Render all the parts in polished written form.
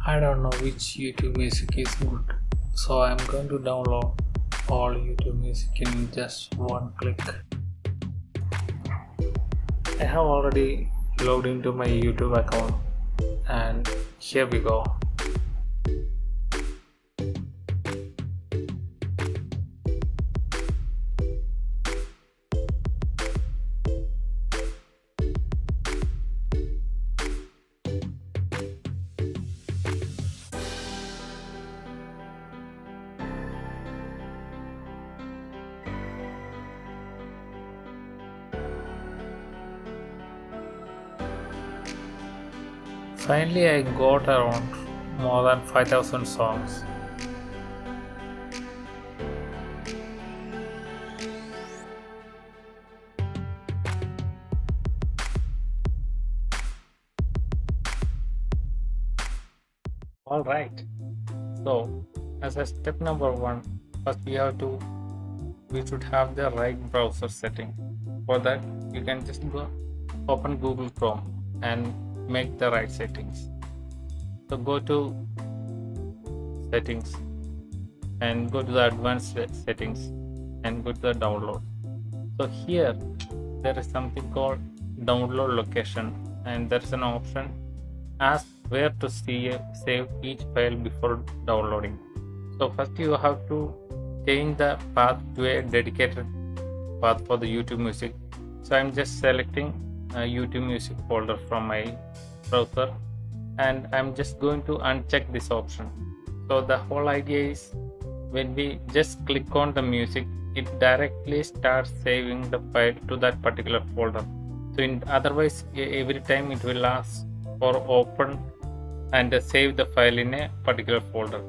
I don't know which YouTube music is good, so I'm going to download all YouTube music in just one click. I have already logged into my YouTube account, and here we go. Finally, I got around more than 5,000 songs. Alright, so as a step number one, first we should have the right browser setting. For that, you can just go open Google Chrome and make the right settings. So go to settings and go to the advanced settings and go to the download. So here there is something called download location, and there is an option ask where to save each file before downloading. So first you have to change the path to a dedicated path for the YouTube music. So I'm just selecting a YouTube music folder from my browser, and I'm just going to uncheck this option. So the whole idea is when we just click on the music, it directly starts saving the file to that particular folder. So otherwise every time it will ask for open and save the file in a particular folder.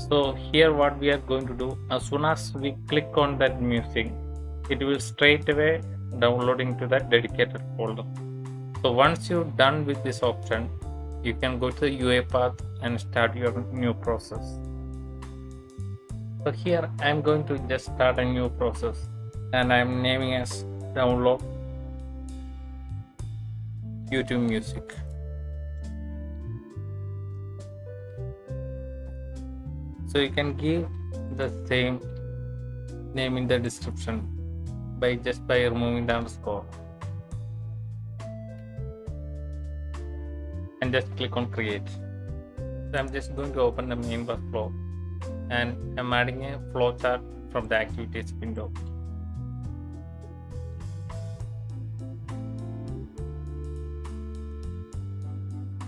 So here what we are going to do, as soon as we click on that music, it will straight away downloading to that dedicated folder. So once you're done with this option, you can go to the UA path and start your new process. So here I'm going to just start a new process, and I'm naming as download YouTube music. So you can give the same name in the description by removing the underscore, and just click on create. So I'm just going to open the main workflow, and I'm adding a flowchart from the activities window.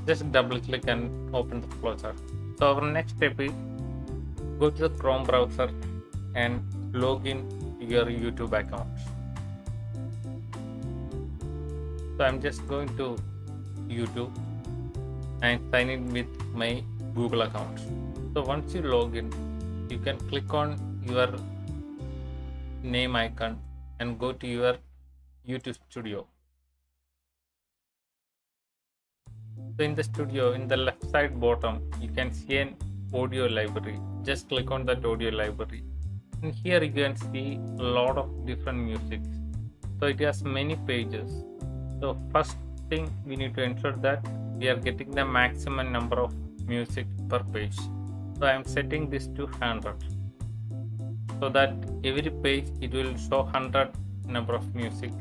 Just double click and open the flowchart. So our next step is go to the Chrome browser and log in your YouTube account. So I'm just going to YouTube and sign in with my Google account. So once you log in, you can click on your name icon and go to your YouTube studio. So in the studio, in the left side bottom, you can see an audio library. Just click on that audio library, and here you can see a lot of different music. So it has many pages. So first thing, we need to ensure that we are getting the maximum number of music per page. So I am setting this to 100, so that every page it will show 100 number of music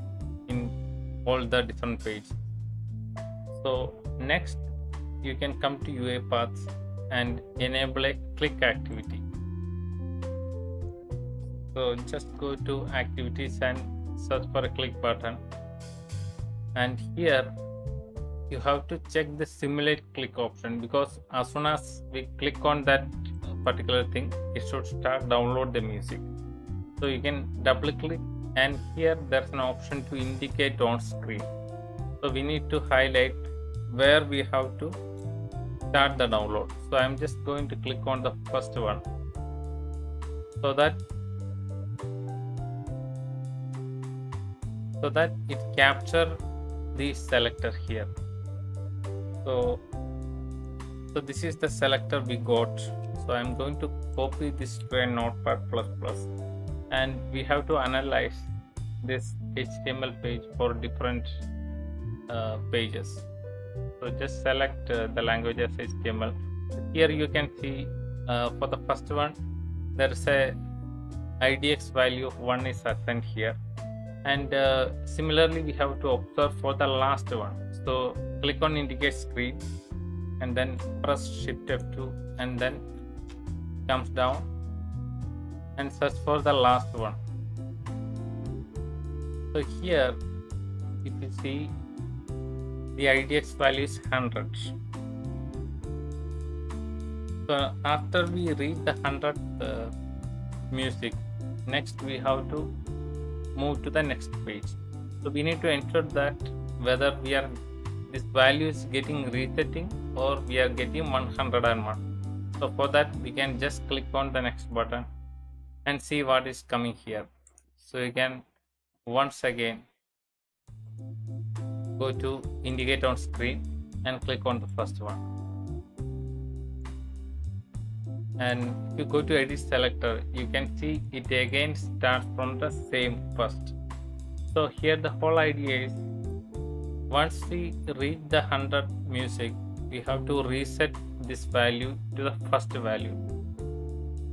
in all the different pages. So next, you can come to UA paths and enable a click activity. So just go to activities and search for a click button, and here you have to check the simulate click option, because as soon as we click on that particular thing, it should start download the music. So you can double click, and here there's an option to indicate on screen. So we need to highlight where we have to start the download. So I'm just going to click on the first one, so that it capture the selector here. So this is the selector we got. So I'm going to copy this to a notepad++, and we have to analyze this HTML page for different pages. So just select the language as HTML Here you can see for the first one there is a IDX value of 1 is assigned here, and similarly we have to observe for the last one. So click on indicate screen and then press shift F2 and then comes down and search for the last one. So here if you see the IDX value is 100. So after we reach the 100th music, next we have to move to the next page. So we need to enter that whether this value is getting resetting or we are getting 101. So for that we can just click on the next button and see what is coming here. So you can once again go to indicate on screen and click on the first one. And if you go to edit selector, you can see it again starts from the same first. So here the whole idea is once we reach the 100 music, we have to reset this value to the first value.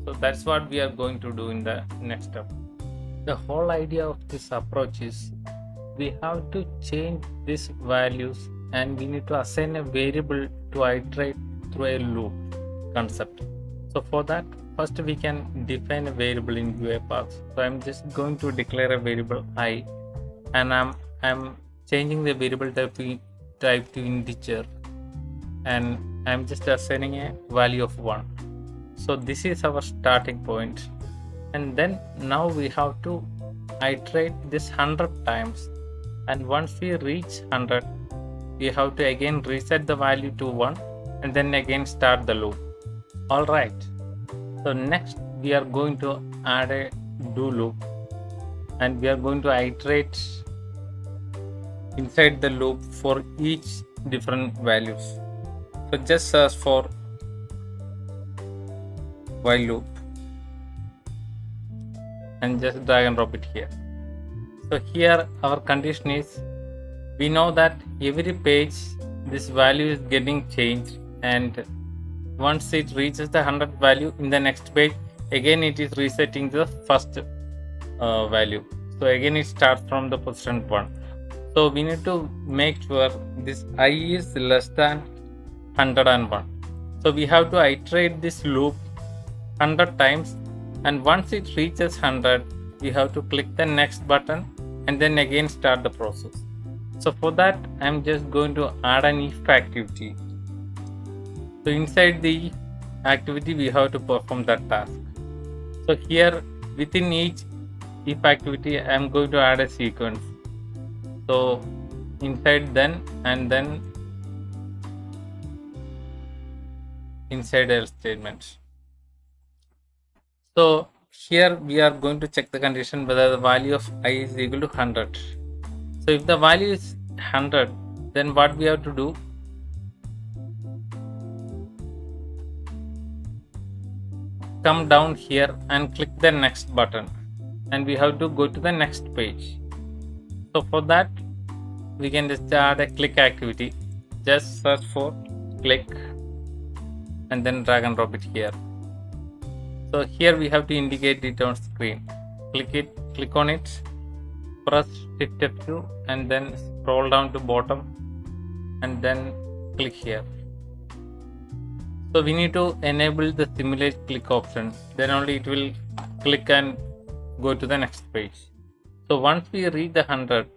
So that's what we are going to do in the next step. The whole idea of this approach is we have to change these values and we need to assign a variable to iterate through a loop concept. So for that, first we can define a variable in UiPath. So I'm just going to declare a variable I, and I'm changing the variable type to integer, and I'm just assigning a value of 1. So this is our starting point, and then now we have to iterate this 100 times, and once we reach 100 we have to again reset the value to 1 and then again start the loop. Alright, so next we are going to add a do loop and we are going to iterate inside the loop for each different values. So just search for while loop and just drag and drop it here. So here our condition is we know that every page this value is getting changed, and once it reaches the 100 value in the next page, again it is resetting the first value. So again it starts from the position 1. So we need to make sure this I is less than 101. So we have to iterate this loop 100 times, and once it reaches 100 we have to click the next button and then again start the process. So for that I'm just going to add an if activity. So inside the activity we have to perform that task. So here within each if activity I am going to add a sequence. So inside then and then inside else statement. So here we are going to check the condition whether the value of I is equal to 100. So if the value is 100, then what we have to do, come down here and click the next button and we have to go to the next page. So for that we can just add a click activity. Just search for click and then drag and drop it here. So here we have to indicate it on screen. Click on it, press shift F2 and then scroll down to bottom and then click here. So we need to enable the simulate click option, then only it will click and go to the next page. So once we reach the 100,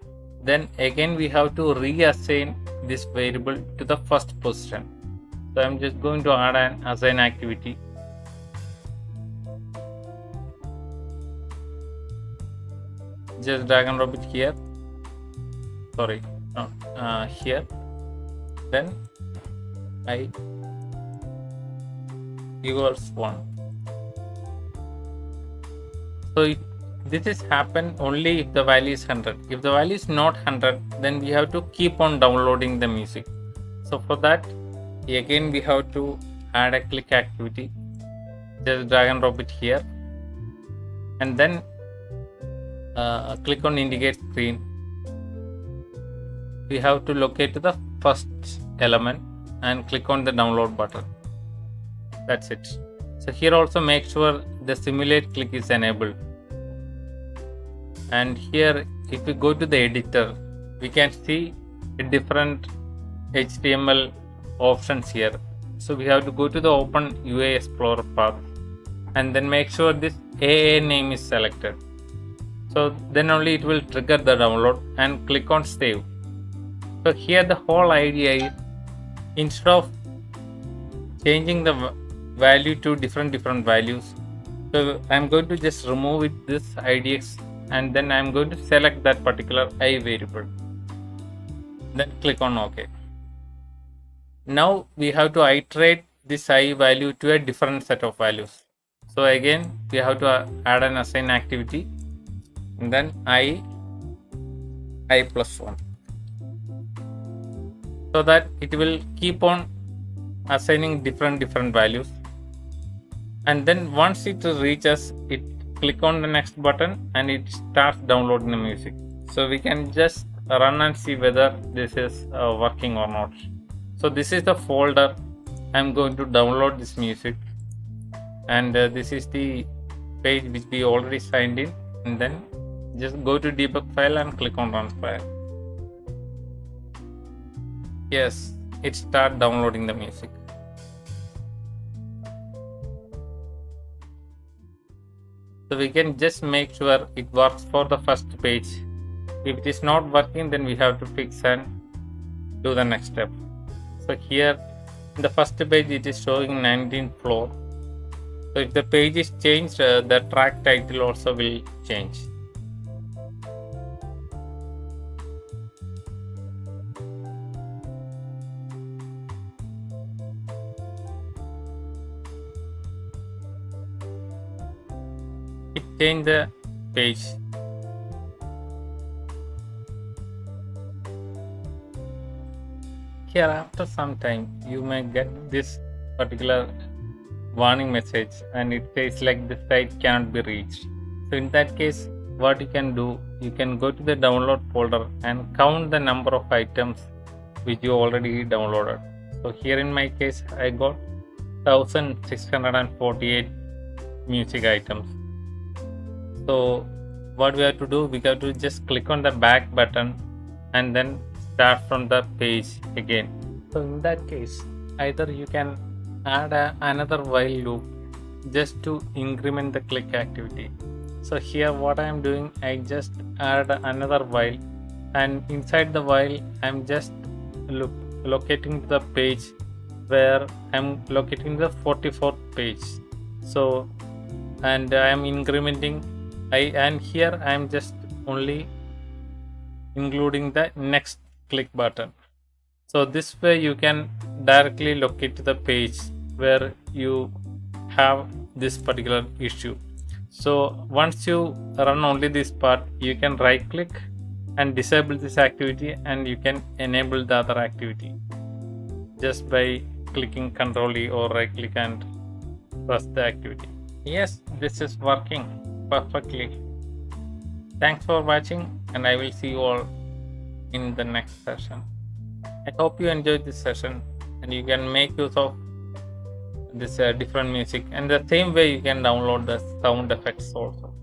then again we have to reassign this variable to the first position. So I'm just going to add an assign activity. Just drag and drop it here. Sorry, no, here. Then I equals 1. So this is happen only if the value is 100. If the value is not 100, then we have to keep on downloading the music. So for that again we have to add a click activity. Just drag and drop it here and then click on indicate screen. We have to locate to the first element and click on the download button. That's it. So here also make sure the simulate click is enabled. And here if we go to the editor, we can see a different HTML options here. So we have to go to the open UI Explorer path and then make sure this AA name is selected. So then only it will trigger the download, and click on save. So here the whole idea is, instead of changing the value to different values, so I'm going to just remove it, this IDX, and then I'm going to select that particular I variable, then click on OK. Now we have to iterate this I value to a different set of values. So again we have to add an assign activity, and then I plus 1, so that it will keep on assigning different values. And then once it reaches it, click on the next button and it starts downloading the music. So we can just run and see whether this is working or not. So this is the folder I'm going to download this music, and this is the page which we already signed in, and then just go to debug file and click on run file. Yes, it start downloading the music. So we can just make sure it works for the first page. If it is not working, then we have to fix and do the next step. So here in the first page it is showing 19th floor. So if the page is changed, the track title also will change. It changed the page. Here after some time you may get this particular warning message, and it says like the site cannot be reached. So in that case, what you can do, you can go to the download folder and count the number of items which you already downloaded. So here in my case I got 1648 music items. So what we have to do, we have to just click on the back button and then start from the page again. So in that case, either you can add another while loop just to increment the click activity. So here what I am doing, I just add another while, and inside the while I'm just locating the page where I'm locating the 44th page. So and I am incrementing and here I am just only including the next click button. So this way you can directly locate to the page where you have this particular issue. So once you run only this part, you can right click and disable this activity, and you can enable the other activity just by clicking Ctrl E or right click and press the activity. Yes, this is working perfectly. Thanks for watching, and I will see you all in the next session. I hope you enjoyed this session and you can make use of this different music, and the same way you can download the sound effects also.